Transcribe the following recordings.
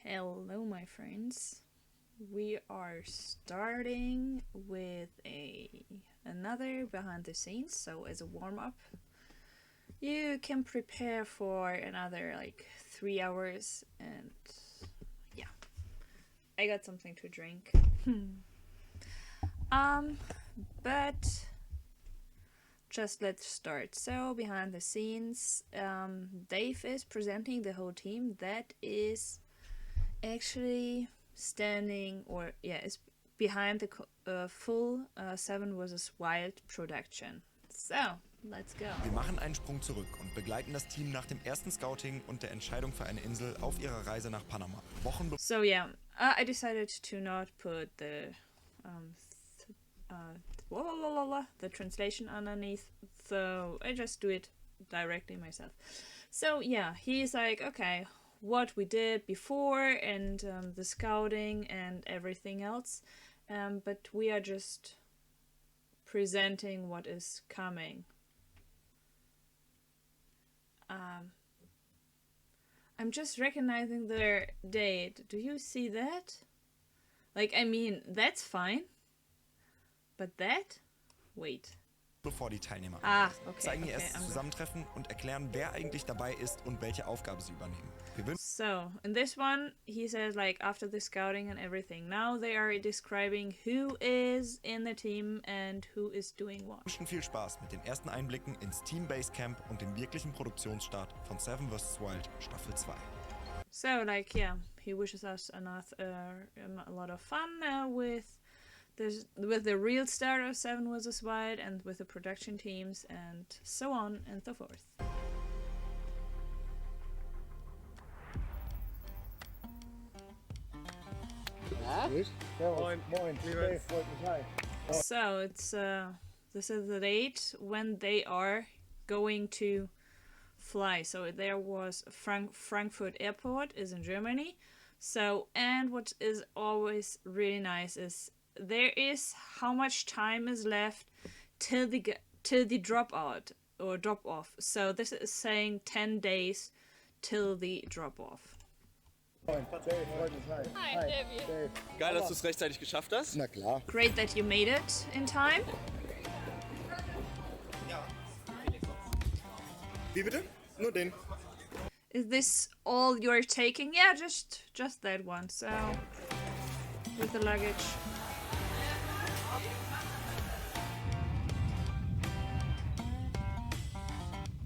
Hello, my friends. We are starting with another behind the scenes. So as a warm up, you can prepare for another like 3 hours, and yeah, I got something to drink. But just let's start. So behind the scenes, Dave is presenting the whole team that is actually standing, or yeah, is behind the full Seven vs. Wild production. So, let's go. Wir machen einen Sprung zurück und begleiten das Team nach dem ersten Scouting und der Entscheidung für eine Insel auf ihrer Reise nach Panama. So yeah, I decided to not put the the translation underneath, so I just do it directly myself. So yeah, he's like, okay, what we did before and the scouting and everything else, but we are just presenting what is coming. I'm just recognizing their date. Do you see that? Like, I mean, that's fine. But that? Wait. Bevor die Teilnehmer zeigen ihr erstes Zusammentreffen und erklären, wer eigentlich dabei ist und welche Aufgabe sie übernehmen. So, in this one, he says, like, after the scouting and everything, now they are describing who is in the team and who is doing what. Wir wünschen viel Spaß mit den ersten Einblicken ins Team Basecamp und dem wirklichen Produktionsstart von Seven vs. Wild Staffel 2. So, like, yeah, he wishes us a lot of fun with the real start of Seven vs. Wild and with the production teams and so on and so forth. So it's this is the date when they are going to fly. So there was Frankfurt Airport is in Germany. So, and what is always really nice is there is how much time is left till the drop out or drop off. So this is saying 10 days till the drop off. Hi, Dave. Geil, dass du es rechtzeitig geschafft hast. Na klar. Great that you made it in time. Wie bitte? Nur den. Is this all you're taking? Yeah, just that one. So with the luggage.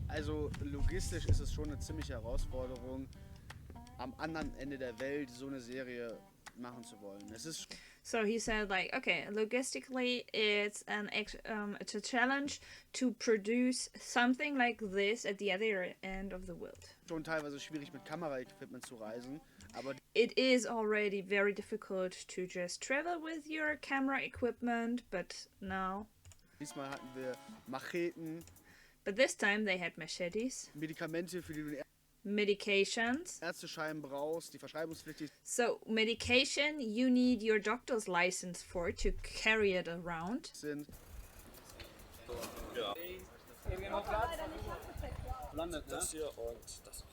Also logistisch ist es schon eine ziemliche Herausforderung, am anderen Ende der Welt so eine Serie machen zu wollen. So he said, like, okay, logistically it's it's a challenge to produce something like this at the other end of the world. Schon teilweise schwierig mit Kameraequipment zu reisen, aber it is already very difficult to just travel with your camera equipment, but now diesmal hatten wir Macheten. But this time they had machetes. Medikamente, für die du medications. Ärzteschein brauchst, die verschreibungspflichtig. So medication you need your doctor's license for to carry it around. Sind. Ja. Das hier und das.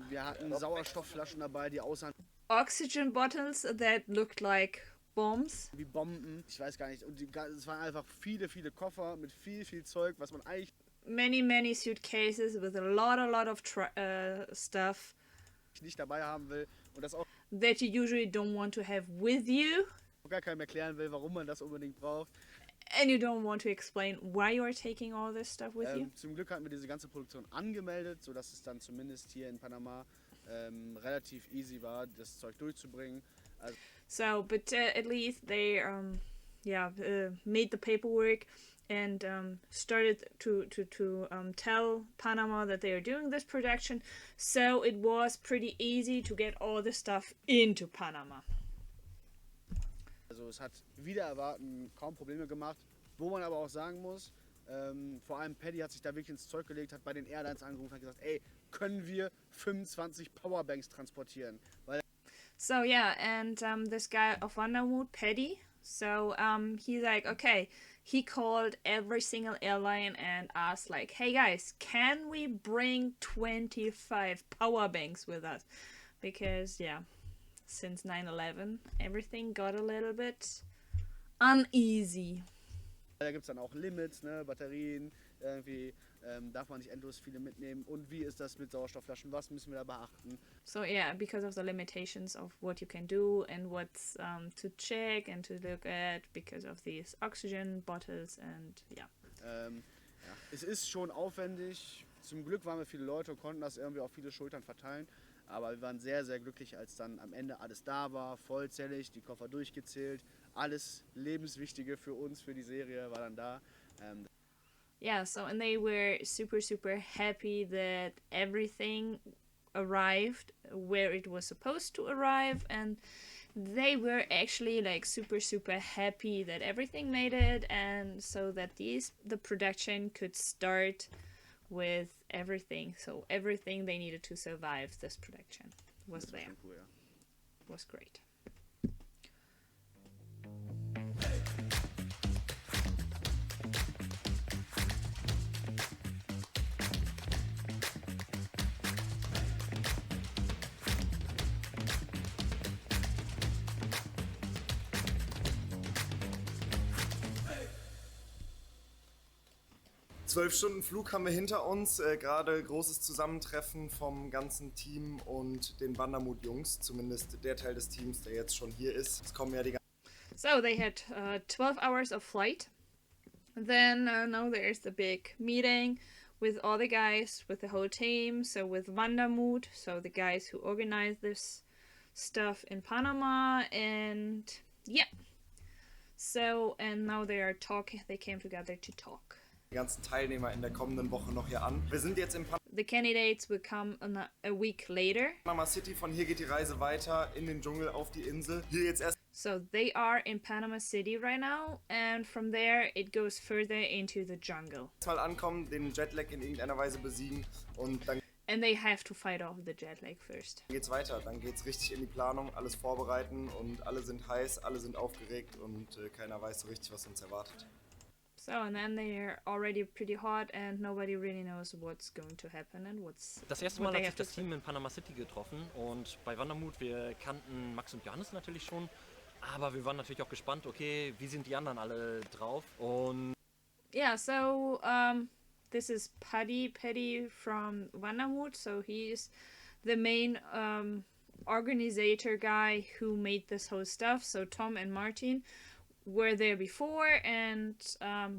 Wir hatten Sauerstoffflaschen dabei, die aussahen. Oxygen bottles that looked like bombs. Wie Bomben, ich weiß gar nicht. Und es waren einfach viele Koffer mit viel Zeug, was man eigentlich. Many suitcases with a lot of stuff nicht dabei haben will und das auch that you usually don't want to have with you. Gar keinem erklären will, warum man das unbedingt braucht. And you don't want to explain why you are taking all this stuff with you. Zum Glück hatten wir diese ganze Produktion angemeldet, sodass es dann zumindest hier in Panama relativ easy war, das Zeug durchzubringen. Also so, but at least they made the paperwork and started to tell Panama that they are doing this production, so it was pretty easy to get all the stuff into Panama. Also es hat wieder erwarten kaum Probleme gemacht, wo man aber auch sagen muss, vor allem Paddy hat sich da wirklich ins Zeug gelegt, hat bei den Airlines angerufen und gesagt, ey, können wir 25 Powerbanks transportieren? So yeah, and this guy of Vanderwood, Paddy, so he's like, okay, he called every single airline and asked, like, hey guys, can we bring 25 power banks with us? Because, yeah, since 9/11, everything got a little bit uneasy. Da gibt es dann auch Limits, ne? Batterien, irgendwie darf man nicht endlos viele mitnehmen. Und wie ist das mit Sauerstoffflaschen? Was müssen wir da beachten? So yeah, because of the limitations of what you can do and what's to check and to look at, because of these oxygen bottles and yeah. Ja. Es ist schon aufwendig. Zum Glück waren wir viele Leute und konnten das irgendwie auf viele Schultern verteilen. Aber wir waren sehr, sehr glücklich, als dann am Ende alles da war, vollzählig, die Koffer durchgezählt. Alles Lebenswichtige für uns, für die Serie war dann da. Yeah, so and they were super, super happy that everything arrived where it was supposed to arrive, and they were actually like super, super happy that everything made it, and so that the production could start with everything. So everything they needed to survive this production was Das war there. schon cool, ja. Was great. Zwölf Stunden Flug haben wir hinter uns, gerade großes Zusammentreffen vom ganzen Team und den Wandermut-Jungs, zumindest der Teil des Teams, der jetzt schon hier ist. Es kommen ja die So they had 12 hours of flight. Then now there's the big meeting with all the guys, with the whole team. So with Vandermood, so the guys who organize this stuff in Panama, and yeah. So and now they are talking. They came together to talk. ganzen Teilnehmer in der kommenden Woche noch hier an. Wir sind jetzt in The candidates will come a week later. Panama City, von hier geht die Reise weiter in den Dschungel auf die Insel. Hier jetzt erst So they are in Panama City right now, and from there it goes further into the jungle. mal ankommen, den Jetlag in irgendeiner Weise besiegen und dann And they have to fight off the jet lag first. geht's weiter. Dann geht's richtig in die Planung, alles vorbereiten und alle sind heiß, alle sind aufgeregt und keiner weiß so richtig, was uns erwartet. So, and then they're already pretty hot and nobody really knows what's going to happen and Das erste what Mal they hat sich have to das Team in Panama City getroffen und bei Wandermut, wir kannten Max und Johannes natürlich schon, aber wir waren natürlich auch gespannt, okay, wie sind die anderen alle drauf? Und Yeah, so this is Paddy from Vandermoot, so he's the main organizer guy who made this whole stuff. So Tom and Martin were there before, and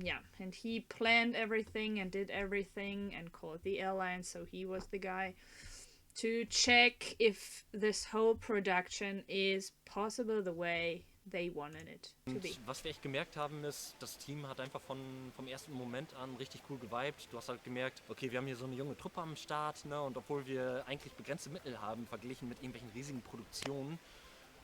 yeah, and he planned everything and did everything and called the airline, so he was the guy to check if this whole production is possible the way they wanted it to be. was wir echt gemerkt haben ist, das Team hat einfach vom ersten Moment an richtig cool geweibt. Du hast halt gemerkt, okay, wir haben hier so eine junge Truppe am Start, ne, und obwohl wir eigentlich begrenzte Mittel haben, verglichen mit irgendwelchen riesigen Produktionen,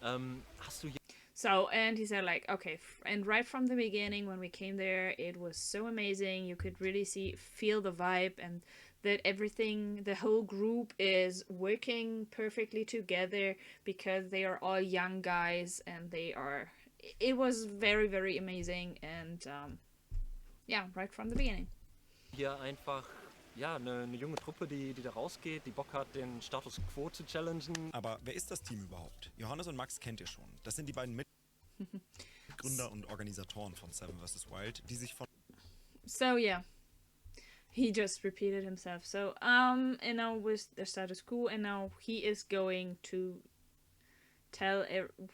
hast du hier So, and he said like, okay, and right from the beginning when we came there, it was so amazing. You could really feel the vibe, and that everything, the whole group is working perfectly together because they are all young guys and it was very, very amazing, and yeah, right from the beginning. hier einfach ja, eine junge Truppe, die da rausgeht, die Bock hat, den Status Quo zu challengen. Aber wer ist das Team überhaupt? Johannes und Max kennt ihr schon. Das sind die beiden Mitgründer und Organisatoren von Seven vs. Wild, die sich von So yeah, he just repeated himself. So and now with the status quo, and now he is going to tell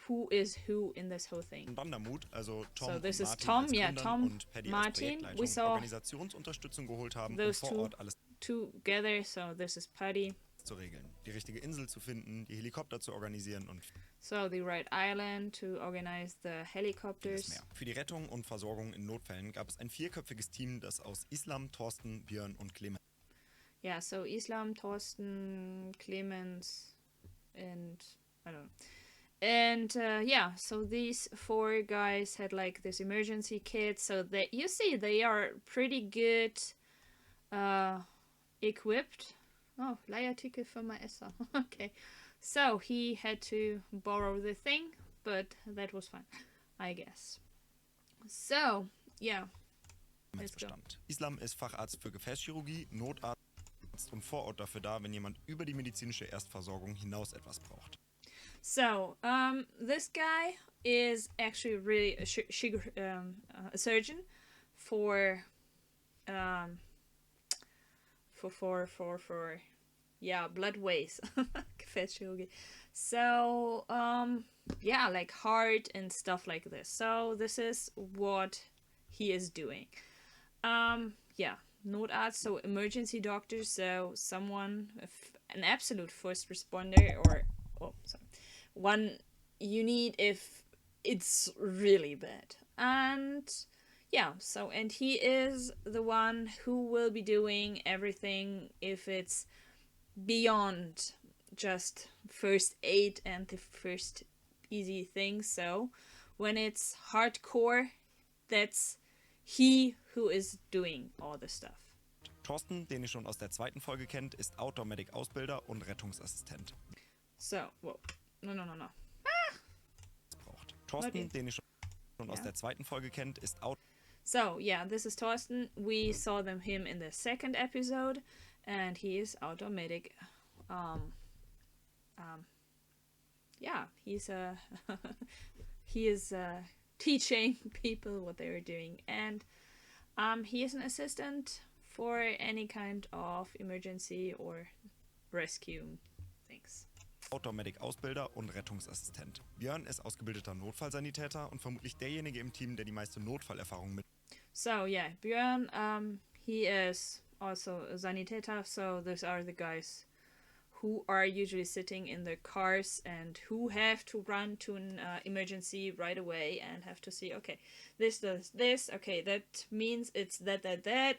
who is who in this whole thing. Wandermut, also Tom So und this is Martin Tom, als yeah, Gründern Tom, und Paddy Martin. als We Projektleitung saw Organisationsunterstützung geholt haben, um those vor Ort alles together. So this is Paddy. zu regeln. Die richtige Insel zu finden, die Helikopter zu organisieren und So the right island to organize the vieles helicopters. mehr. Für die Rettung und Versorgung in Notfällen gab es ein 4-köpfiges Team, das aus Islam, Thorsten, Björn und Clemens Yeah, so Islam, Thorsten, Clemens, and I don't know. And yeah, so these 4 guys had like this emergency kit. So that you see, they are pretty good equipped. Oh, Leihartikel für mein Esser. Okay. So he had to borrow the thing, but that was fine, I guess. So, yeah. Let's go. bestand. Islam ist Facharzt für Gefäßchirurgie, Notarzt und vor Ort dafür da, wenn jemand über die medizinische Erstversorgung hinaus etwas braucht. So, this guy is actually really a surgeon for, yeah, bloodways. Fettchirurgie. So, yeah, like heart and stuff like this. So this is what he is doing. Yeah, Notarzt, so emergency doctor, so someone, an absolute first responder, or, oh, sorry, one you need if it's really bad. And yeah, so, and he is the one who will be doing everything if it's beyond just first aid and the first easy thing. So when it's hardcore, that's he who is doing all the stuff. Thorsten, den ihr schon aus der zweiten Folge kennt, ist Outdoor-Medic-Ausbilder und Rettungsassistent. So, whoa. No. Braucht. Thorsten, den ihr schon aus der zweiten Folge kennt, ist So, yeah, this is Thorsten. We saw him in the second episode, and he is outdoor medic. Yeah, he is teaching people what they are doing, and he is an assistant for any kind of emergency or rescue things. Outdoor-Medic-Ausbilder und Rettungsassistent. Björn ist ausgebildeter Notfallsanitäter und vermutlich derjenige im Team, der die meiste Notfallerfahrung mit. So yeah, Björn, he is also a sanitäter, so those are the guys who are usually sitting in their cars and who have to run to an emergency right away and have to see, okay, this does this, okay, that means it's that,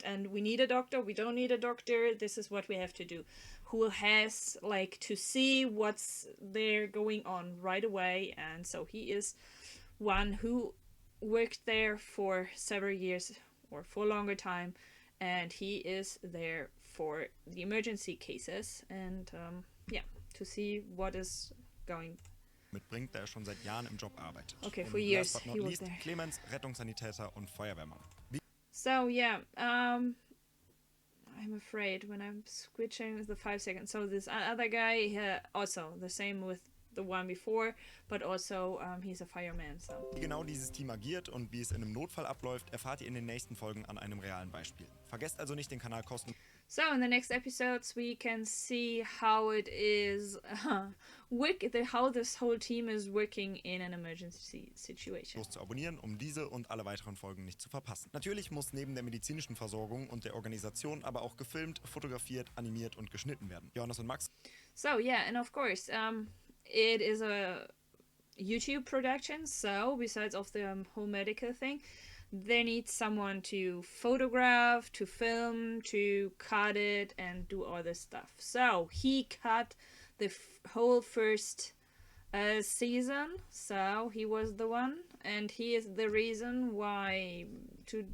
and we need a doctor, we don't need a doctor, this is what we have to do. Who has, like, to see what's there going on right away, and so he is one who worked there for several years or for a longer time, and he is there for the emergency cases and yeah, to see what is going. Mitbringt, da schon seit Jahren im Job arbeitet. Okay, und for years last but he not was least, there. Clemens, Rettungssanitäter und Feuerwehrmann. So yeah, I'm afraid when I'm switching the 5 seconds. So this other guy, also the same with the one before, but also he's a fireman. So. Wie genau dieses Team agiert und wie es in einem Notfall abläuft, erfahrt ihr in den nächsten Folgen an einem realen Beispiel. Vergesst also nicht, den Kanal kostenlos. So in the next episodes we can see how it is, how this whole team is working in an emergency situation. Zu abonnieren, um diese und alle weiteren Folgen nicht zu verpassen. Natürlich muss neben der medizinischen Versorgung und der Organisation aber auch gefilmt, fotografiert, animiert und geschnitten werden. Johannes und Max. So yeah, and of course, it is a YouTube production, so besides of the whole medical thing, they need someone to photograph, to film, to cut it, and do all this stuff. So he cut the whole first season, so he was the one, and he is the reason why two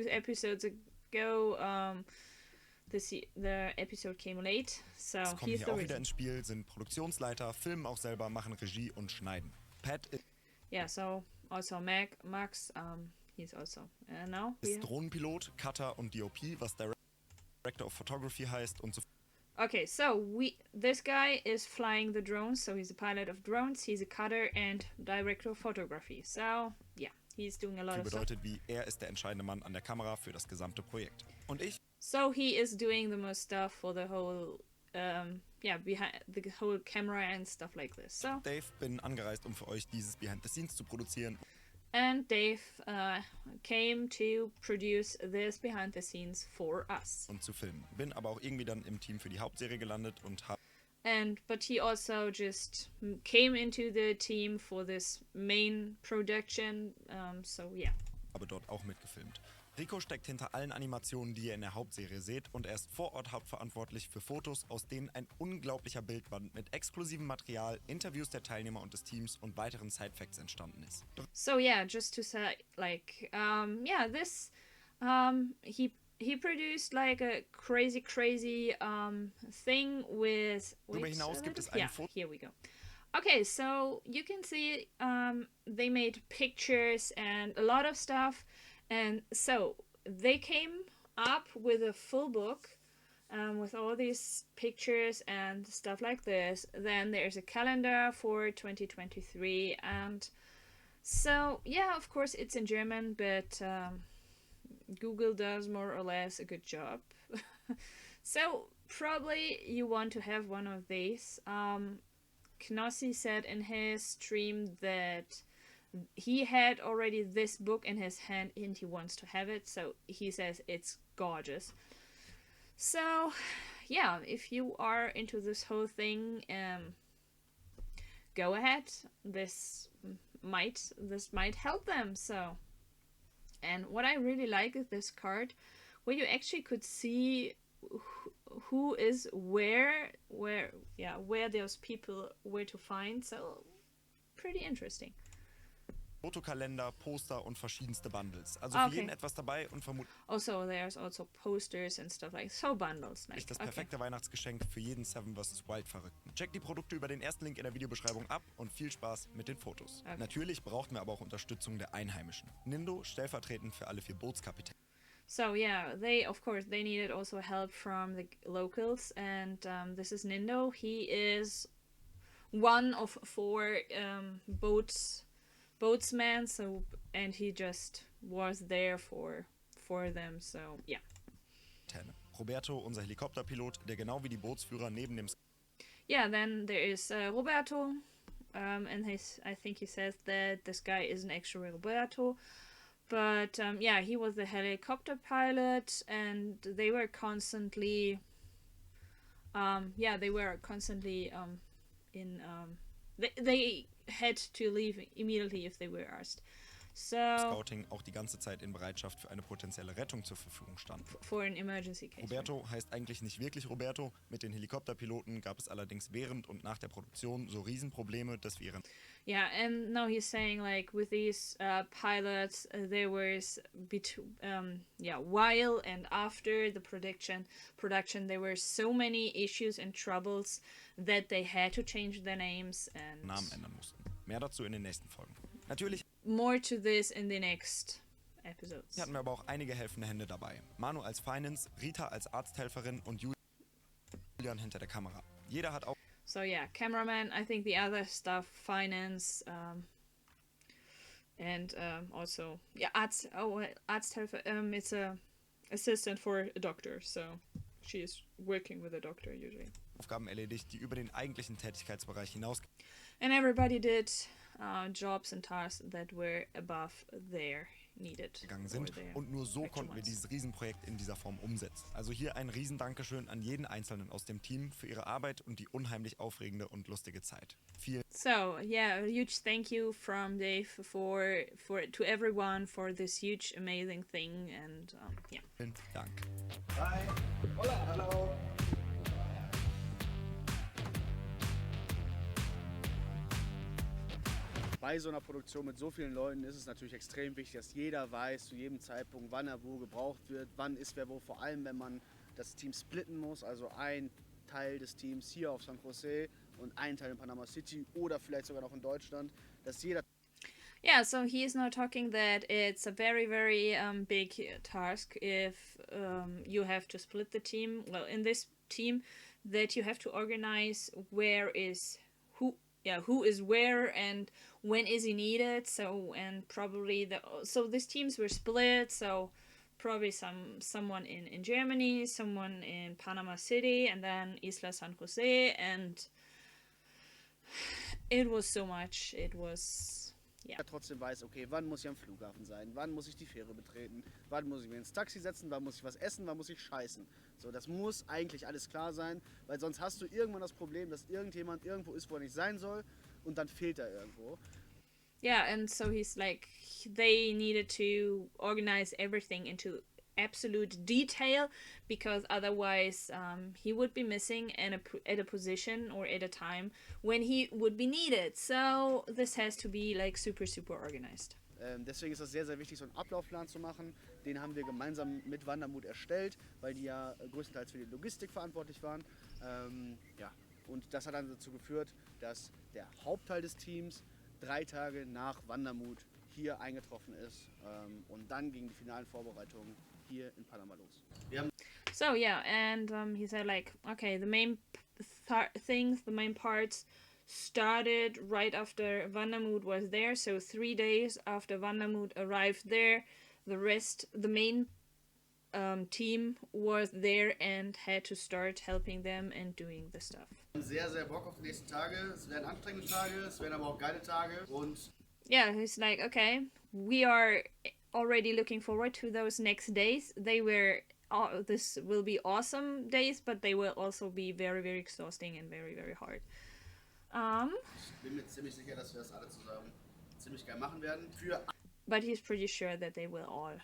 episodes ago the episode came late. So Es kommen he's hier the auch reason. wieder ins Spiel, sind Produktionsleiter, filmen auch selber, machen Regie und schneiden. Pat Yeah, so also Max, he's also now. ist Drohnenpilot, Cutter und DOP, was Director of Photography heißt und so. Okay, so this guy is flying the drones, so he's a pilot of drones, he's a cutter and director of photography. So yeah, he's doing a lot of stuff. Bedeutet, wie er ist der entscheidende Mann an der Kamera für das gesamte Projekt. Und ich So he is doing the most stuff for the whole, behind the whole camera and stuff like this. So Dave bin angereist, um für euch dieses Behind the Scenes zu produzieren. and Dave came to produce this behind the scenes for us. Und zu filmen. Bin aber auch irgendwie dann im Team für die Hauptserie gelandet und habe But he also just came into the team for this main production. So yeah. dort auch mitgefilmt. Rico steckt hinter allen Animationen, die ihr in der Hauptserie seht, und er ist vor Ort hauptverantwortlich für Fotos, aus denen ein unglaublicher Bildband mit exklusivem Material, Interviews der Teilnehmer und des Teams und weiteren Side-Facts entstanden ist. So yeah, just to say, like, this, he produced like a crazy thing with. Darüber hinaus gibt es ein Foto. Here we go. Okay, so you can see they made pictures and a lot of stuff, and so they came up with a full book with all these pictures and stuff like this. Then there's a calendar for 2023, and so yeah, of course it's in German, but Google does more or less a good job. So probably you want to have one of these. Knossi said in his stream that he had already this book in his hand and he wants to have it, so he says it's gorgeous. So yeah, if you are into this whole thing, go ahead. This might help them. So, and what I really like is this card where you actually could see who is where those people were to find. So pretty interesting. Fotokalender, Poster und verschiedenste Bundles. Also für jeden etwas dabei und vermutlich Also there's also posters and stuff like so bundles. Like, das perfekte Weihnachtsgeschenk für jeden Seven vs. Wild Verrückten. Checkt die Produkte über den ersten Link in der Videobeschreibung ab und viel Spaß mit den Fotos. Okay. Natürlich brauchten wir aber auch Unterstützung der Einheimischen. Nindo stellvertretend für alle 4 Bootskapitäne. So yeah, they needed also help from the locals, and this is Nindo. He is one of 4 boatsmen, so, and he just was there for them. So yeah. Roberto, unser Helikopterpilot, der genau wie die Bootsführer neben dem Yeah, then there is Roberto, and I think he says that this guy isn't actually Roberto. But yeah, he was the helicopter pilot, and they were constantly, they had to leave immediately if they were asked. So Scouting auch die ganze Zeit in Bereitschaft für eine potenzielle Rettung zur Verfügung stand. For an emergency case. Roberto heißt eigentlich nicht wirklich Roberto. Mit den Helikopterpiloten gab es allerdings während und nach der Produktion so Riesenprobleme, dass wir ihren... Yeah, and now he's saying like with these pilots, there was while and after the production, there were so many issues and troubles that they had to change their names and Namen ändern mussten. Mehr dazu in den nächsten Folgen. Natürlich more to this in the next episodes. hatten wir aber auch einige helfende Hände dabei. Manu als Finance, Rita als Arzthelferin und Julian hinter der Kamera. Jeder hat auch... So yeah, cameraman, I think the other stuff, finance, and also, yeah, Arzthelfer, it's a assistant for a doctor, so she is working with a doctor usually. Aufgaben erledigt, die über den eigentlichen Tätigkeitsbereich hinaus... And everybody did jobs and tasks that were above their needed. Gegangen sind und nur so konnten wir dieses Riesenprojekt in dieser Form umsetzen. Also hier ein Riesen-Dankeschön an jeden Einzelnen aus dem Team für ihre Arbeit und die unheimlich aufregende und lustige Zeit. So yeah, a huge thank you from Dave to everyone for this huge amazing thing, and yeah. Vielen Dank. Hi. Hola. Hallo. Bei so einer Produktion mit so vielen Leuten ist es natürlich extrem wichtig, dass jeder weiß zu jedem Zeitpunkt, wann er wo gebraucht wird, wann ist wer wo, vor allem wenn man das Team splitten muss, also ein Teil des Teams hier auf San Jose und ein Teil in Panama City oder vielleicht sogar noch in Deutschland, dass jeder... Yeah, so he is now talking that it's a very, very big task if you have to split the team. Well, in this team, that you have to organize who is where and when is he needed. So, and probably these teams were split. So probably someone in Germany, someone in Panama City, and then Isla San Jose, and it was so much. It was... Ja. Trotzdem weiß, okay, wann muss ich am Flughafen sein, wann muss ich die Fähre betreten, wann muss ich mir ins Taxi setzen, wann muss ich was essen, wann muss ich scheißen. So, das muss eigentlich alles klar sein, weil sonst hast du irgendwann das Problem, dass irgendjemand irgendwo ist, wo er nicht sein soll und dann fehlt er irgendwo. Yeah, and so he's like, they needed to organize everything into absolute detail because otherwise he would be missing at a position or at a time when he would be needed. So this has to be like super, super organized. Deswegen ist es sehr, sehr wichtig, so einen Ablaufplan zu machen. Den haben wir gemeinsam mit Wandermut erstellt, weil die ja größtenteils für die Logistik verantwortlich waren. Und das hat dann dazu geführt, dass der Hauptteil des Teams 3 Tage nach Wandermut hier eingetroffen ist. Und dann gingen die finalen Vorbereitungen hier in Panama los. So yeah, and he said like, okay, the main the main parts started right after Vandermoot was there. So 3 days after Vandermoot arrived there, the main team was there and had to start helping them and doing the stuff. Sehr, sehr Bock auf die nächsten Tage. Es werden anstrengende Tage, es werden aber auch geile Tage. Und yeah, he's like, okay, we are already looking forward to those next days. This will be awesome days, but they will also be very, very exhausting and very, very hard. ich bin mir ziemlich sicher, dass wir das alle zusammen ziemlich geil machen werden. Für But he's pretty sure that they will all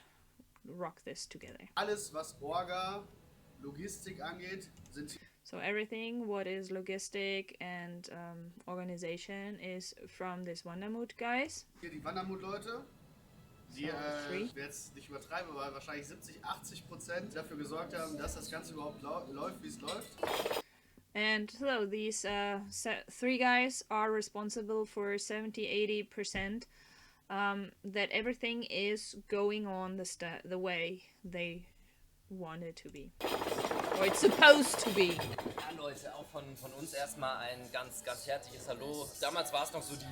rock this together. alles, was Orga, Logistik angeht, sind So everything what is logistic and organization is from this Vandermoot guys. hier die Wandermut-Leute, die, three. ich will jetzt nicht übertreiben, aber wahrscheinlich 70-80% dafür gesorgt haben, dass das Ganze überhaupt läuft, wie es läuft. And so these 3 guys are responsible for 70-80% that everything is going on the way they want it to be. Or it's supposed to be. Ja, Leute, auch von uns erstmal ein ganz, ganz herzliches Hallo. Damals war es noch so die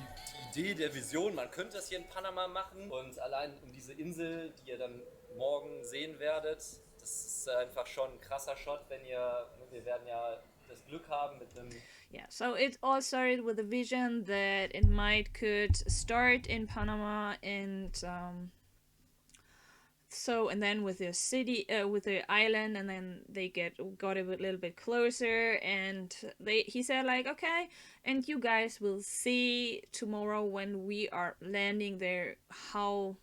Idee der Vision, man könnte das hier in Panama machen. Und allein um diese Insel, die ihr dann morgen sehen werdet, das ist einfach schon ein krasser Shot, wir werden ja das Glück haben mit einem... Yeah, so it all started with a vision that it could start in Panama and and then with the city, with the island, and then they got a little bit closer, and he said like, okay, and you guys will see tomorrow when we are landing there how,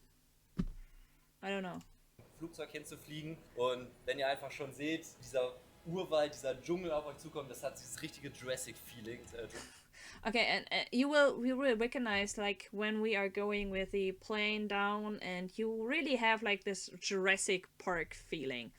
I don't know. Flugzeug hinzufliegen und wenn ihr einfach schon seht, dieser Urwald, dieser Dschungel auf euch zukommt, das hat dieses richtige Jurassic-Feeling. Okay, and you will recognize like when we are going with the plane down, and you really have like this Jurassic Park feeling.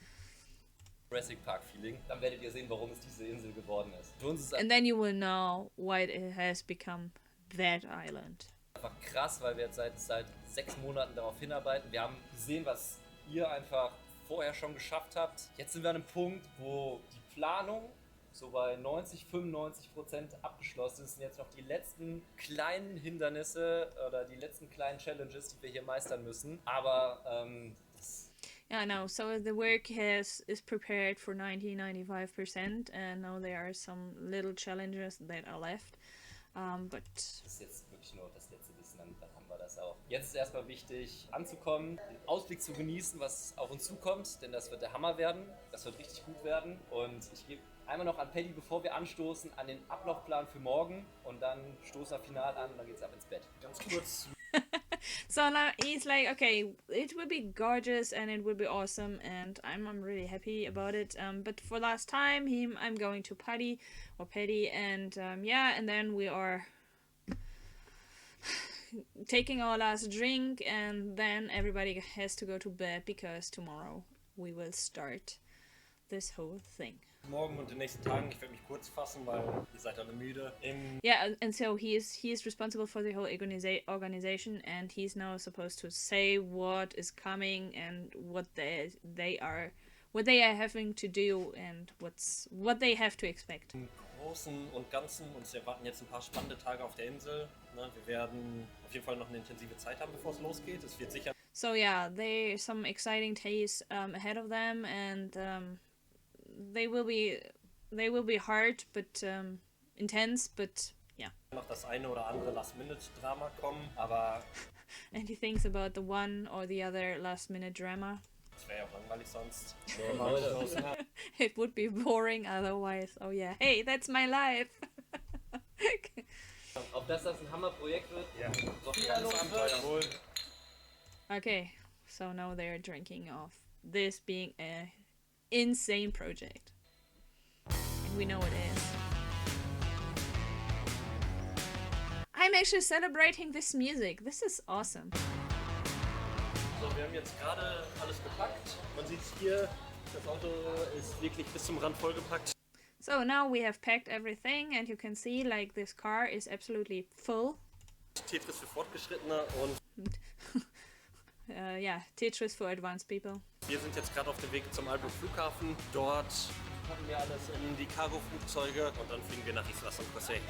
Jurassic Park Feeling. Dann werdet ihr sehen, warum es diese Insel geworden ist. Für uns ist And then you will know why it has become that island. einfach krass, weil wir jetzt seit 6 Monaten darauf hinarbeiten. Wir haben gesehen, was ihr einfach vorher schon geschafft habt. Jetzt sind wir an einem Punkt, wo die Planung so bei 90-95% abgeschlossen ist. Und jetzt noch die letzten kleinen Hindernisse oder die letzten kleinen Challenges, die wir hier meistern müssen. Aber Yeah, I know. So the work is prepared for 90-95%, and now there are some little challenges that are left. But das ist jetzt wirklich nur das letzte bisschen, dann haben wir das auch. Jetzt ist erstmal wichtig, anzukommen, den Ausblick zu genießen, was auf uns zukommt, denn das wird der Hammer werden. Das wird richtig gut werden. Und ich gebe einmal noch an Paddy, bevor wir anstoßen, an den Ablaufplan für morgen. Und dann stoßen wir final an und dann geht's ab ins Bett. Ganz kurz. so now he's like, okay, it will be gorgeous and it will be awesome, and I'm really happy about it. But for last time, I'm going to Paddy, and yeah, and then we are taking our last drink, and then everybody has to go to bed because tomorrow we will start this whole thing. Morgen und den nächsten Tagen, ich werde mich kurz fassen, weil ihr seid alle müde. Yeah, and so he is responsible for the whole organization, and he's now supposed to say what is coming and what they are having to do and what they have to expect. Im Großen und Ganzen, uns erwarten jetzt ein paar spannende Tage auf der Insel. Wir werden auf jeden Fall noch eine intensive Zeit haben, bevor es losgeht. Es wird sicher. So yeah, there's some exciting days ahead of them, and they will be hard, but intense, but yeah. Noch das eine oder andere Last-Minute-Drama kommen, aber And he thinks about the one or the other last-minute drama. das wäre ja auch langweilig sonst. It would be boring otherwise. Oh yeah, hey, that's my life. Ob das ein Hammerprojekt wird? Ja. So viel Abenteuer holen. Okay, so now they're drinking off this being a insane project. And we know it is. I'm actually celebrating this music. This is awesome. So, wir haben jetzt gerade alles gepackt. Man sieht es hier, das Auto ist wirklich bis zum Rand vollgepackt. So now we have packed everything, and you can see like this car is absolutely full. Tetris für Fortgeschrittene und yeah, Tetris for advanced people. Wir sind jetzt gerade auf dem Weg zum Aalborg Flughafen. Dort packen wir alles in die Cargo-Flugzeuge und dann fliegen wir nach Isla San Jose.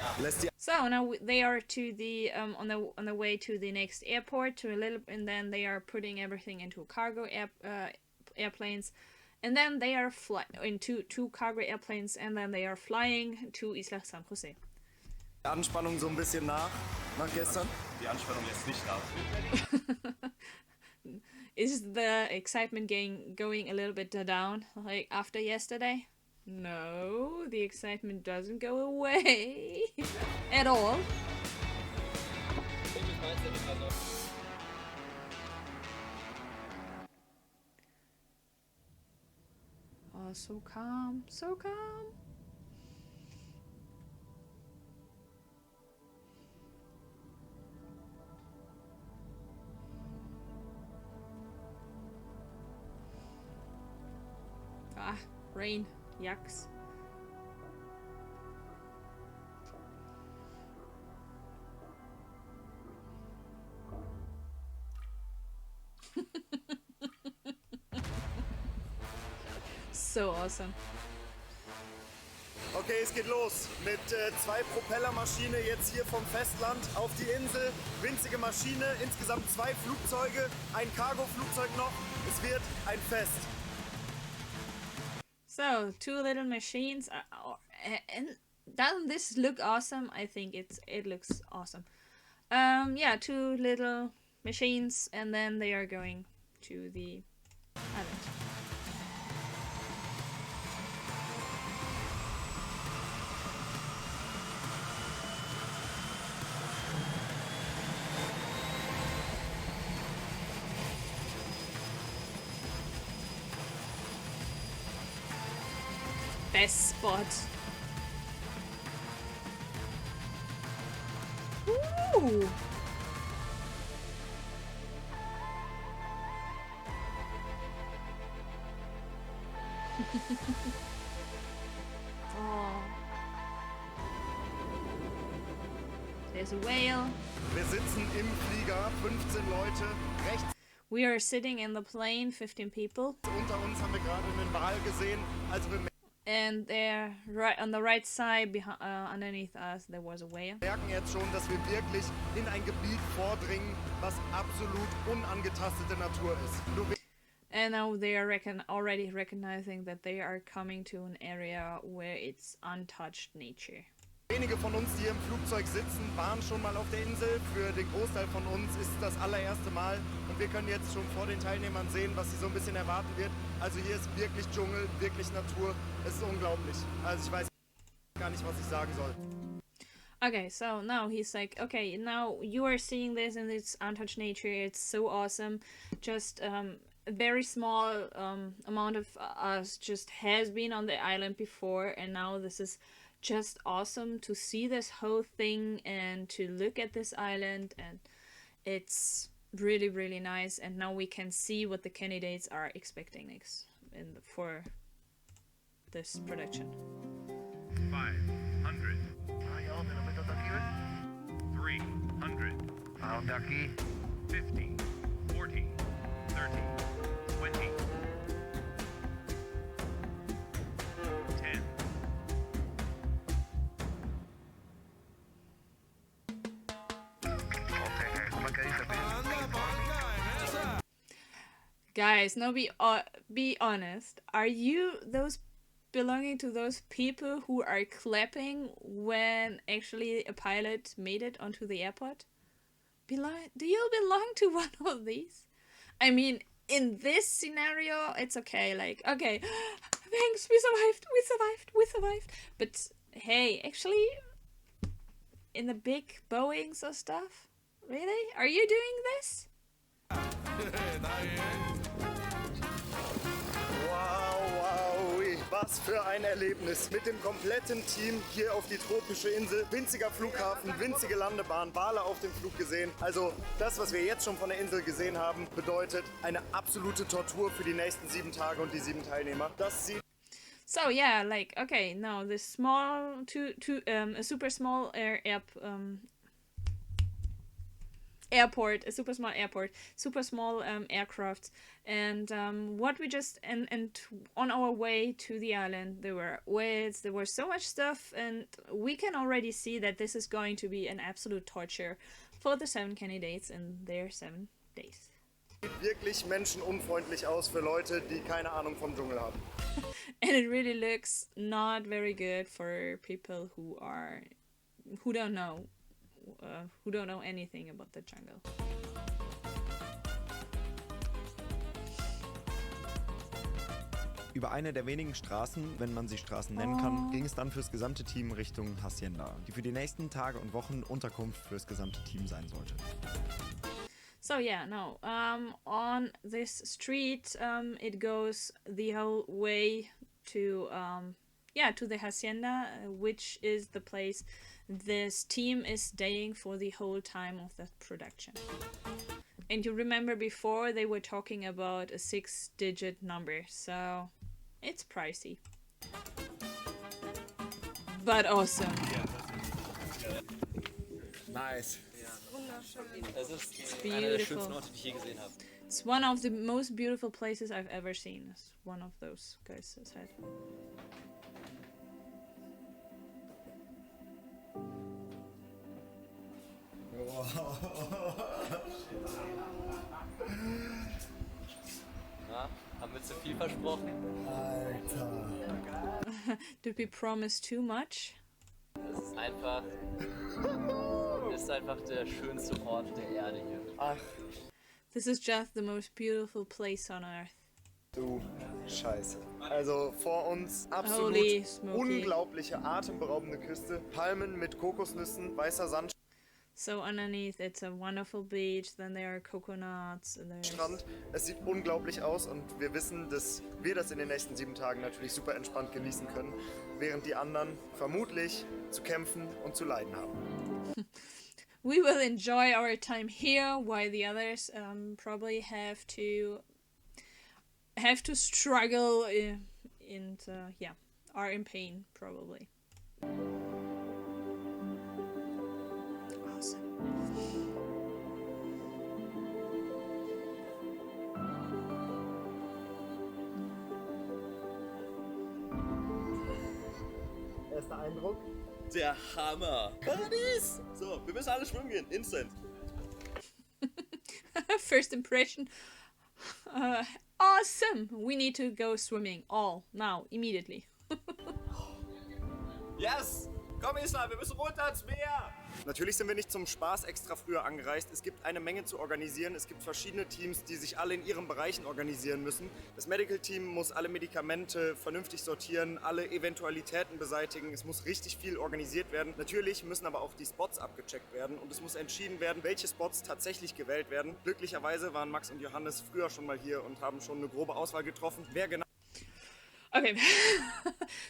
So now they are to the on the way to the next airport to a little, and then they are putting everything into cargo airplanes, and then they are into two cargo airplanes, and then they are flying to Isla San Jose. Anspannung so ein bisschen nach gestern. Die Anspannung lässt nicht nach. Is the excitement going a little bit down, like after yesterday? No, the excitement doesn't go away at all. Oh, so calm, so calm. Ah, rain. Yucks. So awesome. Okay, es geht los mit 2 Propellermaschine jetzt hier vom Festland auf die Insel. Winzige Maschine, insgesamt 2 Flugzeuge, ein Cargo-Flugzeug noch. Es wird ein Fest. So, 2 little machines, and doesn't this look awesome? I think it looks awesome. Yeah, 2 little machines, and then they are going to the island. Best spot. Ooh. Oh. There's a whale. Wir sitzen im Flieger, 15 Leute. Rechts We are sitting in the plane, 15 people. unter uns haben wir gerade einen Wal gesehen. Also wir And there, right on the right side, underneath us, there was a whale. merken jetzt schon, dass wir wirklich in ein Gebiet vordringen, was absolut unangetastete Natur ist. Nur And now they are already recognizing that they are coming to an area where it's untouched nature. wenige von uns, die hier im Flugzeug sitzen, waren schon mal auf der Insel. Für den Großteil von uns ist das allererste Mal. Und wir können jetzt schon vor den Teilnehmern sehen, was sie so ein bisschen erwarten wird. Also hier ist wirklich Dschungel, wirklich Natur. Es ist unglaublich. Also ich weiß gar nicht, was ich sagen soll. Okay, so now he's like, okay, now you are seeing this in its untouched nature. It's so awesome. Just a very small amount of us just has been on the island before, and now this is just awesome to see this whole thing and to look at this island, and it's really, really nice. And now we can see what the candidates are expecting next for this production. 500. 300. 50. 40. 30. 20. 10. Guys, now be honest. Are you those belonging to those people who are clapping when actually a pilot made it onto the airport? Do you belong to one of these? I mean, in this scenario, it's okay. Like, okay, thanks, we survived. But hey, actually, in the big Boeings or stuff, really? Are you doing this? Wow, was für ein Erlebnis. Mit dem kompletten Team hier auf die tropische Insel. Winziger Flughafen, winzige Landebahn, Wale auf dem Flug gesehen. Also das, was wir jetzt schon von der Insel gesehen haben, bedeutet eine absolute Tortur für die nächsten 7 Tage und die 7 Teilnehmer. Das sieht So yeah, like, okay, now this small, a super small airport, a super small airport, super small aircrafts, and what we just and on our way to the island, there were whales, there was so much stuff, and we can already see that this is going to be an absolute torture for the 7 candidates in their 7 days. Sieht wirklich menschenunfreundlich aus für Leute, die keine Ahnung vom Dschungel haben. And it really looks not very good for people who don't know anything about the jungle. Über eine der wenigen Straßen, wenn man sie Straßen nennen kann, ging es dann fürs gesamte Team Richtung Hacienda, die für die nächsten Tage und Wochen Unterkunft fürs gesamte Team sein sollte. So yeah, no. On this street, it goes the whole way to to the hacienda, which is the place this team is staying for the whole time of the production. And you remember before they were talking about a 6-digit number, so it's pricey, but awesome. Nice. Es ist Beautiful. einer der schönsten Orte, die ich je gesehen habe. It's one of the most beautiful places I've ever seen, as one of those guys said. Na, haben wir zu viel versprochen? Did we promise too much? Es ist einfach der schönste Ort der Erde hier. Ach, This is just the most beautiful place on earth. du Scheiße. Also vor uns absolut Holy smoky. unglaubliche, atemberaubende Küste. Palmen mit Kokosnüssen, weißer Sandstrand. So underneath it's a wonderful beach, then there are coconuts, and there's... Es sieht unglaublich aus und wir wissen, dass wir das in den nächsten 7 Tagen natürlich super entspannt genießen können, während die anderen vermutlich zu kämpfen und zu leiden haben. We will enjoy our time here, while the others probably have to struggle and are in pain probably. Awesome. Erster Eindruck? Der Hammer. Paradies. So, wir müssen alle schwimmen gehen. Instant. First impression. Awesome! We need to go swimming. All. Now. Immediately. Yes. Komm, Isla, wir müssen runter ins Meer. Natürlich sind wir nicht zum Spaß extra früher angereist. Es gibt eine Menge zu organisieren. Es gibt verschiedene Teams, die sich alle in ihren Bereichen organisieren müssen. Das Medical Team muss alle Medikamente vernünftig sortieren, alle Eventualitäten beseitigen. Es muss richtig viel organisiert werden. Natürlich müssen aber auch die Spots abgecheckt werden und es muss entschieden werden, welche Spots tatsächlich gewählt werden. Glücklicherweise waren Max und Johannes früher schon mal hier und haben schon eine grobe Auswahl getroffen. Wer genau Okay.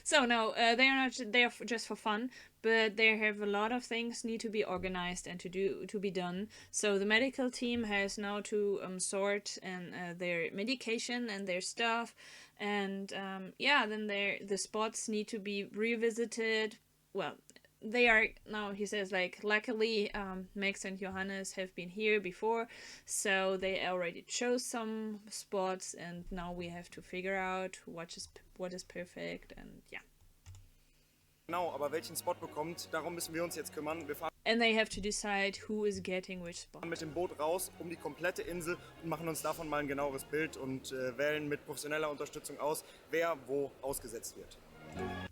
So no, they are not there just for fun, but they have a lot of things need to be organized and to be done. So the medical team has now to sort and their medication and their stuff, and then the spots need to be revisited. Well, they are now, he says, like, luckily Max and Johannes have been here before, so they already chose some spots, and now we have to figure out what is perfect, and yeah. Genau, aber welchen Spot bekommt, darum müssen wir uns jetzt kümmern. Wir fahren And they have to decide who is getting which spot. mit dem Boot raus um die komplette Insel und machen uns davon mal ein genaueres Bild und wählen mit professioneller Unterstützung aus, wer wo ausgesetzt wird.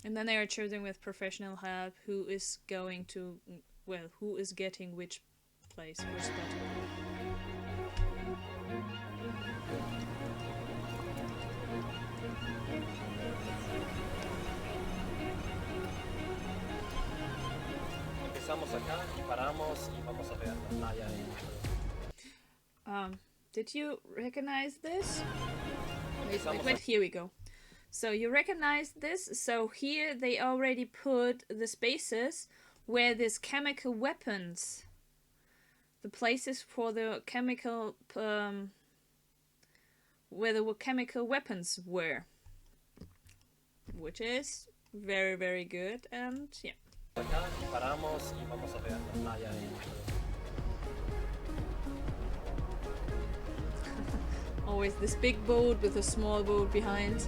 And then they are choosing with professional help who is going to, well, who is getting which place, which spot. Empezamos acá y paramos y vamos a ver la playa. Did you recognize this? Wait, here we go. So you recognize this? So here they already put the spaces where these chemical weapons, the places for the chemical, where the chemical weapons were, which is very, very good, and yeah. Acá y paramos y vamos a ver la playa. always this big boat with a small boat behind.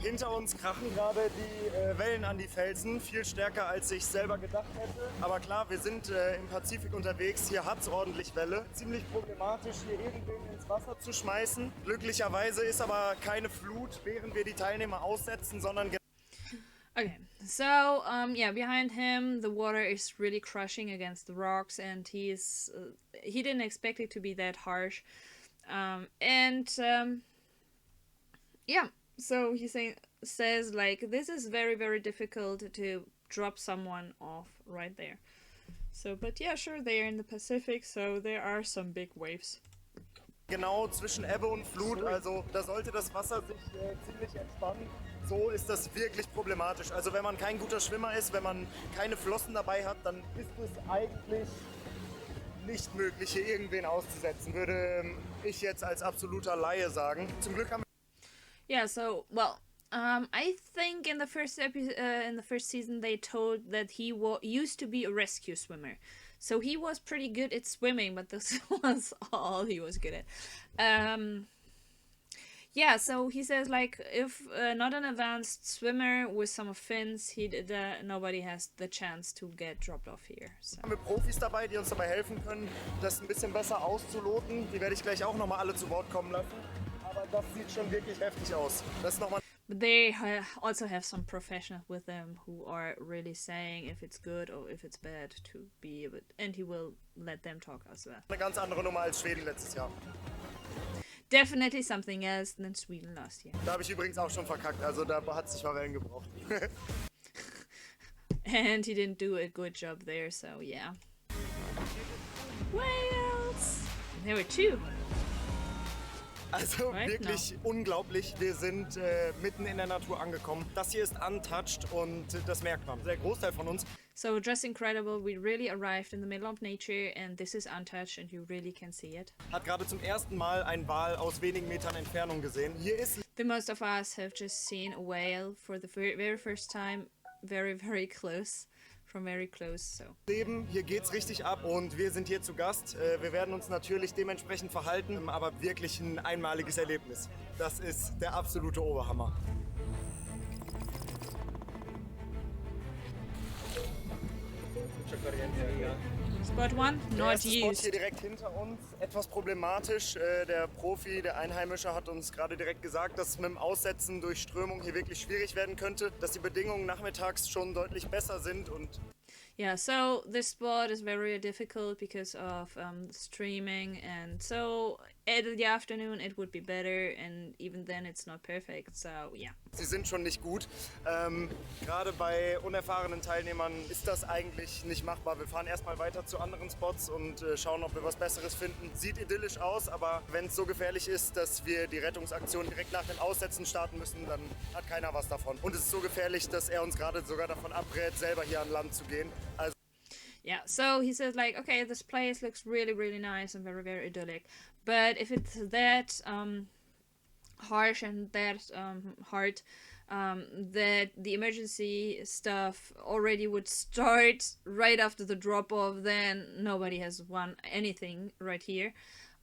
Hinter uns krachen gerade die Wellen an die Felsen, viel stärker als ich selber gedacht hätte. Aber klar, wir sind im Pazifik unterwegs, hier hat es ordentlich Welle. Ziemlich problematisch, hier irgendwen ins Wasser zu schmeißen. Glücklicherweise ist aber keine Flut, während wir die Teilnehmer aussetzen, sondern... Okay, so yeah, behind him the water is really crushing against the rocks, and he didn't expect it to be that harsh, yeah. So he says like this is very, very difficult to drop someone off right there. So, but yeah, sure, they're in the Pacific, so there are some big waves. Genau zwischen Ebbe und Flut, also da sollte das Wasser sich ziemlich entspannen. So ist das wirklich problematisch. Also wenn man kein guter Schwimmer ist, wenn man keine Flossen dabei hat, dann ist es eigentlich nicht möglich, hier irgendwen auszusetzen, würde ich jetzt als absoluter Laie sagen. Zum Glück haben wir... Yeah, so well, I think in the first in the first season they told that he used to be a rescue swimmer, so he was pretty good at swimming, but this was all he was good at. Yeah, so he says like if not an advanced swimmer with some fins, nobody has the chance to get dropped off here. So. Haben wir Profis dabei, die uns dabei helfen können, das ein bisschen besser auszuloten. Die werde ich gleich auch nochmal alle zu Wort kommen lassen. Aber das sieht schon wirklich heftig aus. Das ist nochmal... But they also have some professionals with them who are really saying if it's good or if it's bad to be able, and he will let them talk as well. Eine ganz andere Nummer als Schweden letztes Jahr. Definitely something else than Sweden last year. Da habe ich übrigens auch schon verkackt, also da hat es nicht mal Wellen gebraucht. And he didn't do a good job there, so yeah. Whales! There were two. Also Right? wirklich unglaublich. Wir sind mitten in der Natur angekommen. Das hier ist untouched und das merkt man. Der Großteil von uns. So just incredible. We really arrived in the middle of nature and this is untouched and you really can see it. Hat gerade zum ersten Mal einen Wal aus wenigen Metern Entfernung gesehen. Hier ist... The most of us have just seen a whale for the very first time, very, very close. From very close, so. Leben, hier geht's richtig ab und wir sind hier zu Gast. Wir werden uns natürlich dementsprechend verhalten, aber wirklich ein einmaliges Erlebnis. Das ist der absolute Oberhammer. Spot one, Der not erste Spot used. hier direkt hinter uns, etwas problematisch. Der Profi, der Einheimische hat uns gerade direkt gesagt, dass mit dem Aussetzen durch Strömung hier wirklich schwierig werden könnte, dass die Bedingungen nachmittags schon deutlich besser sind und... Yeah, so this spot is very difficult because of streaming, and so at the afternoon it would be better, and even then it's not perfect, so yeah. Sie sind schon nicht gut. Gerade bei unerfahrenen Teilnehmern ist das eigentlich nicht machbar. Wir fahren erstmal weiter zu anderen Spots und schauen, ob wir was Besseres finden. Sieht idyllisch aus, aber wenn es so gefährlich ist, dass wir die Rettungsaktion direkt nach dem Aussetzen starten müssen, dann hat keiner was davon. Und es ist so gefährlich, dass er uns gerade sogar davon abrät, selber hier an Land zu gehen. Also Yeah, so he says like, okay, this place looks really, really nice and very, very idyllic, but if it's that harsh and that hard, that the emergency stuff already would start right after the drop-off, then nobody has won anything right here.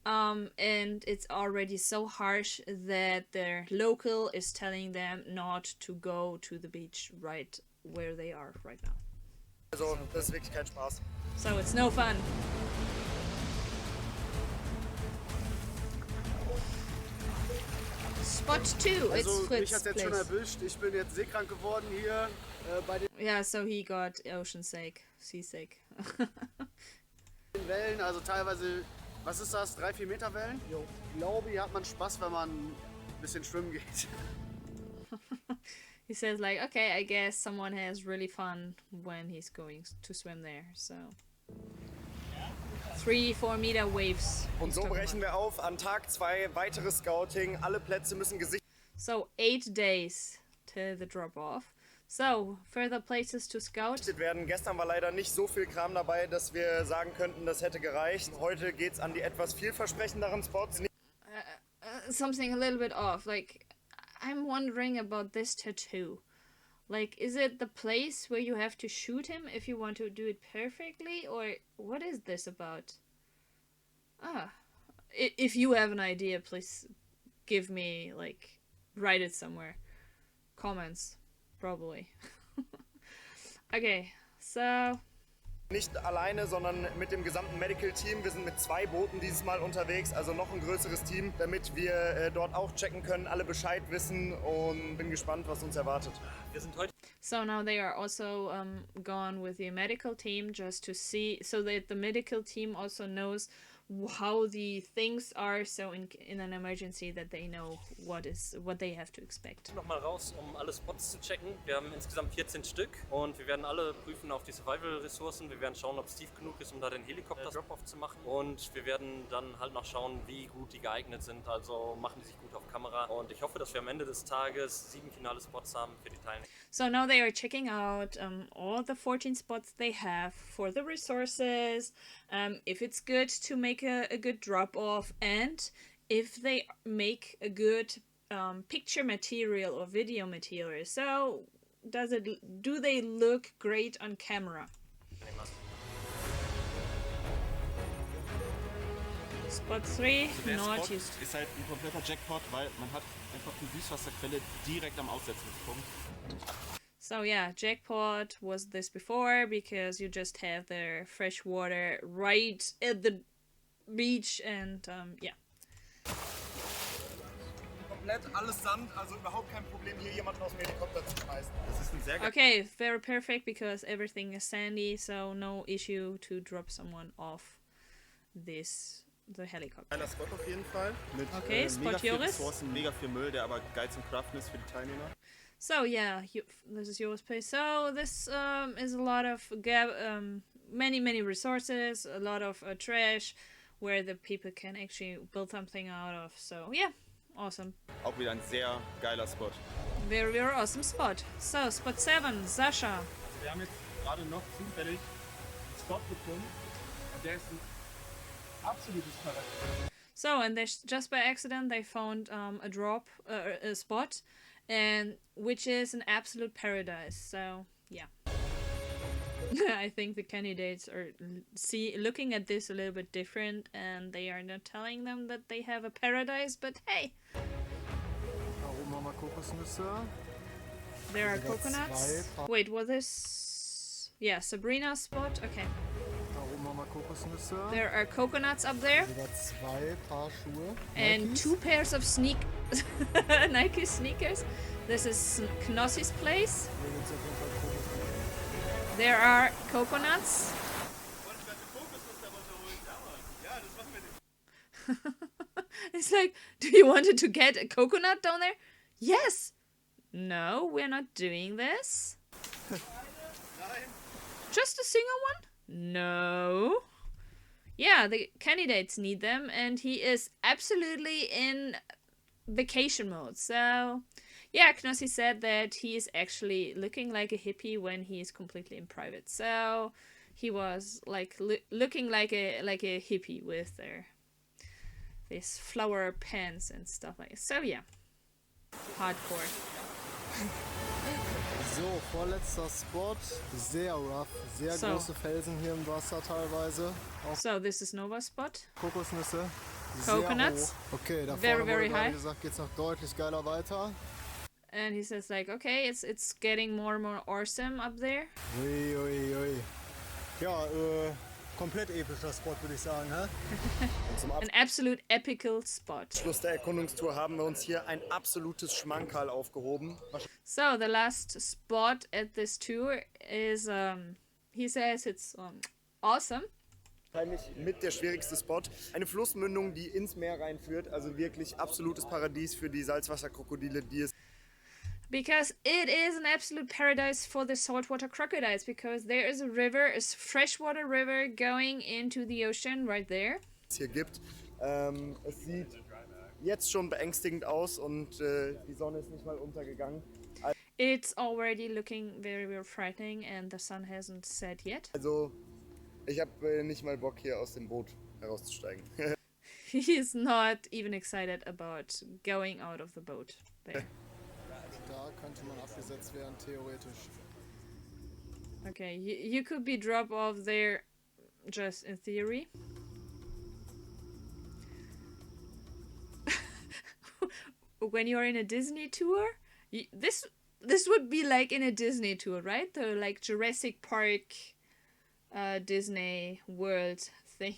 And it's already so harsh that their local is telling them not to go to the beach right where they are right now. Also, das ist wirklich kein Spaß. So it's no fun. Spot 2, it's Also mich Fritz' hat's jetzt schon place. erwischt. Ich bin jetzt seekrank geworden hier bei den Yeah, so he got ocean sick, seasick. Wellen. Also teilweise, was ist das, 3-4 Meter Wellen? Ich glaube, hier hat man Spaß, wenn man ein bisschen schwimmen geht. He says like, okay, I guess someone has really fun when he's going to swim there, so. 3-4 meter waves. Und he's so talking brechen about. wir auf. An Tag 2 weiteres Scouting. Alle Plätze müssen gesichert So 8 days till the drop off. So, further places to scout. werden. Gestern war leider nicht so viel Kram dabei, dass wir sagen könnten, das hätte gereicht. Heute geht's an die etwas vielversprechenderen Spots. Something a little bit off, like, I'm wondering about this tattoo. Like, is it the place where you have to shoot him if you want to do it perfectly? Or what is this about? If you have an idea, please give me, like, write it somewhere. Comments, probably. Okay, so... Nicht alleine, sondern mit dem gesamten Medical Team. Wir sind mit 2 Booten dieses Mal unterwegs, also noch ein größeres Team, damit wir dort auch checken können, alle Bescheid wissen und bin gespannt, was uns erwartet. Wir sind heute So now they are also gone with the medical team just to see, so that the medical team also knows how the things are, so in an emergency that they know what they have to expect. nochmal raus, um alle Spots zu checken. Wir haben insgesamt 14 Stück und wir werden alle prüfen auf die Survival-Ressourcen. Wir werden schauen, ob es tief genug ist, um da den Helikopter-Drop-Off zu machen. Und wir werden dann halt noch schauen, wie gut die geeignet sind. Also machen die sich gut auf Kamera. Und ich hoffe, dass wir am Ende des Tages 7 finale Spots haben für die Teilnehmer. So now they are checking out all the 14 spots they have for the resources, if it's good to make a good drop-off, and if they make a good picture material or video material. So do they look great on camera? Spot 3, Der not Spot used. ist halt ein kompletter Jackpot, weil man hat einfach die Süßwasserquelle direkt am Aussetzungspunkt. So yeah, jackpot was this before because you just have the fresh water right at the beach and yeah. Komplett alles Sand, also überhaupt kein Problem, hier jemanden aus dem Helikopter zu schmeißen. Das ist ein sehr Okay, very perfect because everything is sandy, so no issue to drop someone off the helicopter. geiler Spot auf jeden Fall. Mit Okay, Spot mega viel Joris. Ressourcen, mega viel Müll, der aber geil zum Craften ist für die Teilnehmer. So yeah, this is your place. So this is a lot of many resources, a lot of trash, where the people can actually build something out of. So yeah, awesome. Auch wieder ein sehr geiler Spot. Very awesome spot. So spot 7, Sascha. Wir haben jetzt gerade noch zufällig einen Spot gefunden und der ist ein absolutes Paradies. So and they just by accident they found a spot, and which is an absolute paradise. So yeah. I think the candidates are looking at this a little bit different, and they are not telling them that they have a paradise, but hey, Da oben haben wir Kokosnüsse. there are Also that's coconuts. right. Wait, was this? Yeah, Sabrina's spot. Okay, Da oben haben wir Kokosnüsse. there are coconuts up there, Wieder 2 Paar Schuhe. and Nikes. 2 pairs of Nike sneakers. This is Knossi's place. Hier gibt's auf jeden Fall Kokosnüsse. There are coconuts. It's like, do you wanted to get a coconut down there? Yes. No, we're not doing this. Just a single one? No. Yeah, the candidates need them, and he is absolutely in vacation mode. So, yeah, Knossi said that he is actually looking like a hippie when he is completely in private. So, he was like looking like a hippie with these flower pants and stuff like that. So, yeah, hardcore. So, vorletzter Spot. Sehr rough. Sehr So. große Felsen hier im Wasser teilweise. Auch So, this is Nova's spot. Kokosnüsse. Sehr Coconuts. hoch. Okay, da Very, vorne very wurde gerade high. gesagt, geht's noch deutlich geiler weiter. And he says like, okay, it's getting more and more awesome up there. Ui, ui, ui. Ja, komplett epischer Spot, würde ich sagen, hä? Zum An absolute epical spot. Abschluss der Erkundungstour haben wir uns hier ein absolutes Schmankerl aufgehoben. So the last spot at this tour is he says it's awesome. Wahrscheinlich mit der schwierigste Spot. Eine Flussmündung, die ins Meer reinführt. Also wirklich absolutes Paradies für die Salzwasserkrokodile, die es Because it is an absolute paradise for the saltwater crocodiles, because there is a river, a freshwater river going into the ocean right there. hier gibt. Es sieht jetzt schon beängstigend aus und die Sonne ist nicht mal untergegangen. It's already looking very, very frightening, and the sun hasn't set yet. Also ich habe nicht mal Bock, hier aus dem Boot herauszusteigen. He is not even excited about going out of the boat there. Da könnte man abgesetzt werden, theoretisch. Okay, you could be dropped off there just in theory. When you're in a Disney tour, this would be like in a Disney tour, right? The like Jurassic Park, Disney World thing.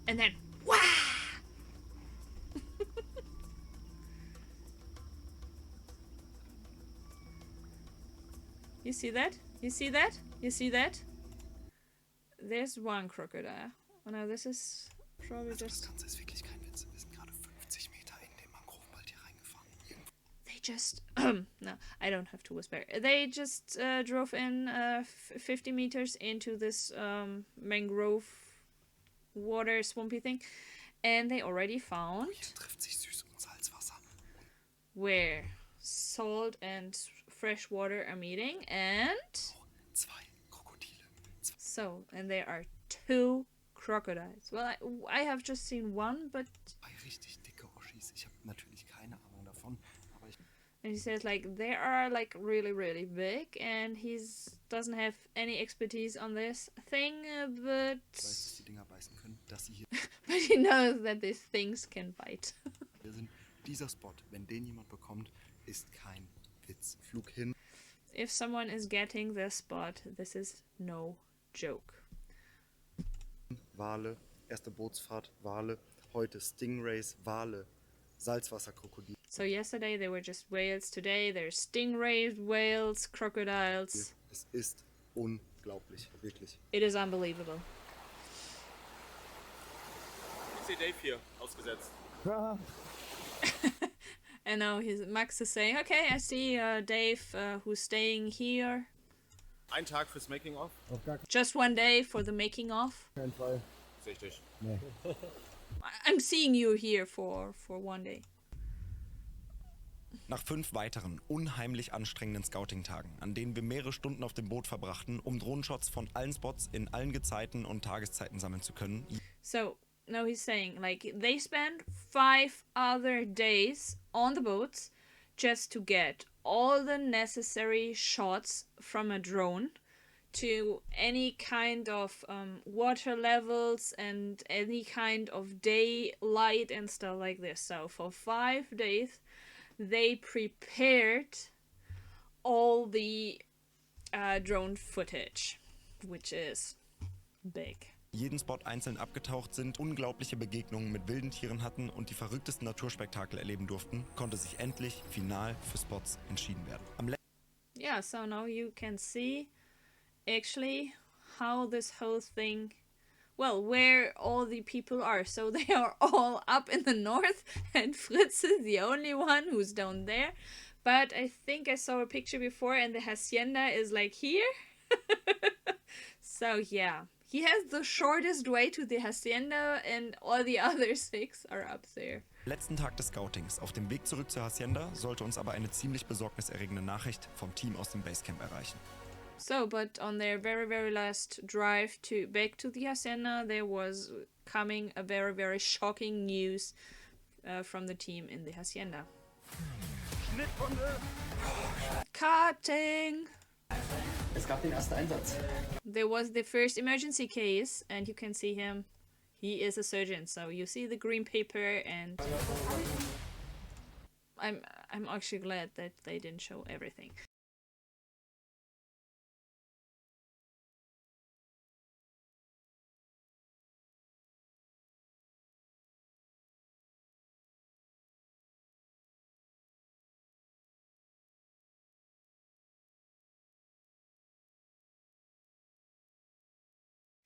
And then, wah! You see that? You see that? You see that? There's one crocodile. Oh no, this is probably just... Das Ganze ist wirklich kein Witz. Wir sind gerade 50 Meter in den Mangrovenwald hier reingefahren. They just... no, I don't have to whisper. They just drove in 50 meters into this mangrove water swampy thing. And they already found... Hier trifft sich Süß- und Salzwasser. where salt and fresh water are meeting, and... Zwei Krokodile. So, and there are 2 crocodiles. Well, I have just seen one, but... Zwei richtig dicke Oschis. Ich habe natürlich keine Ahnung davon, aber ich... And he says, like, they are, like, really, really big, and doesn't have any expertise on this thing, but... Ich weiß, dass die Dinger beißen können, dass sie hier... But he knows that these things can bite. Wir sind dieser Spot, wenn den jemand bekommt, ist kein Witz. Flug hin. If someone is getting this spot, this is no joke. Wale, erste Bootsfahrt, Wale. Heute Stingrays, Wale, Salzwasserkrokodile. So yesterday they were just whales. Today there's stingrays, whales, crocodiles. Es ist unglaublich, wirklich. It is unbelievable. Ich sehe Dave hier, ausgesetzt. And now Max is saying, okay, I see Dave who's staying here. Ein Tag fürs Making-of. Auf gar Just one day for the making of. keinen Fall. Sehe ich dich. Nee. I'm seeing you here for one day. Nach 5 weiteren, unheimlich anstrengenden Scouting-Tagen, an denen wir mehrere Stunden auf dem Boot verbrachten, um Drohnenshots von allen Spots in allen Gezeiten und Tageszeiten sammeln zu können. So, now he's saying, like, they spent 5 other days on the boats just to get all the necessary shots from a drone to any kind of water levels and any kind of daylight and stuff like this. So for 5 days, they prepared all the drone footage, which is big. Jeden Spot einzeln abgetaucht sind, unglaubliche Begegnungen mit wilden Tieren hatten und die verrücktesten Naturspektakel erleben durften, konnte sich endlich final für Spots entschieden werden. Yeah, so now you can see actually how this whole thing, well, where all the people are. So they are all up in the north and Fritz is the only one who's down there. But I think I saw a picture before and the hacienda is like here. So yeah, he has the shortest way to the hacienda and all the other 6 are up there. Letzten Tag des Scoutings, auf dem Weg zurück zur Hacienda, sollte uns aber eine ziemlich besorgniserregende Nachricht vom Team aus dem Basecamp erreichen. So, but on their very, very last drive back to the hacienda, there was coming a very, very shocking news from the team in the hacienda. Cutting! Es gab den ersten Einsatz. There was the first emergency case, and you can see him. He is a surgeon, so you see the green paper, and I'm actually glad that they didn't show everything.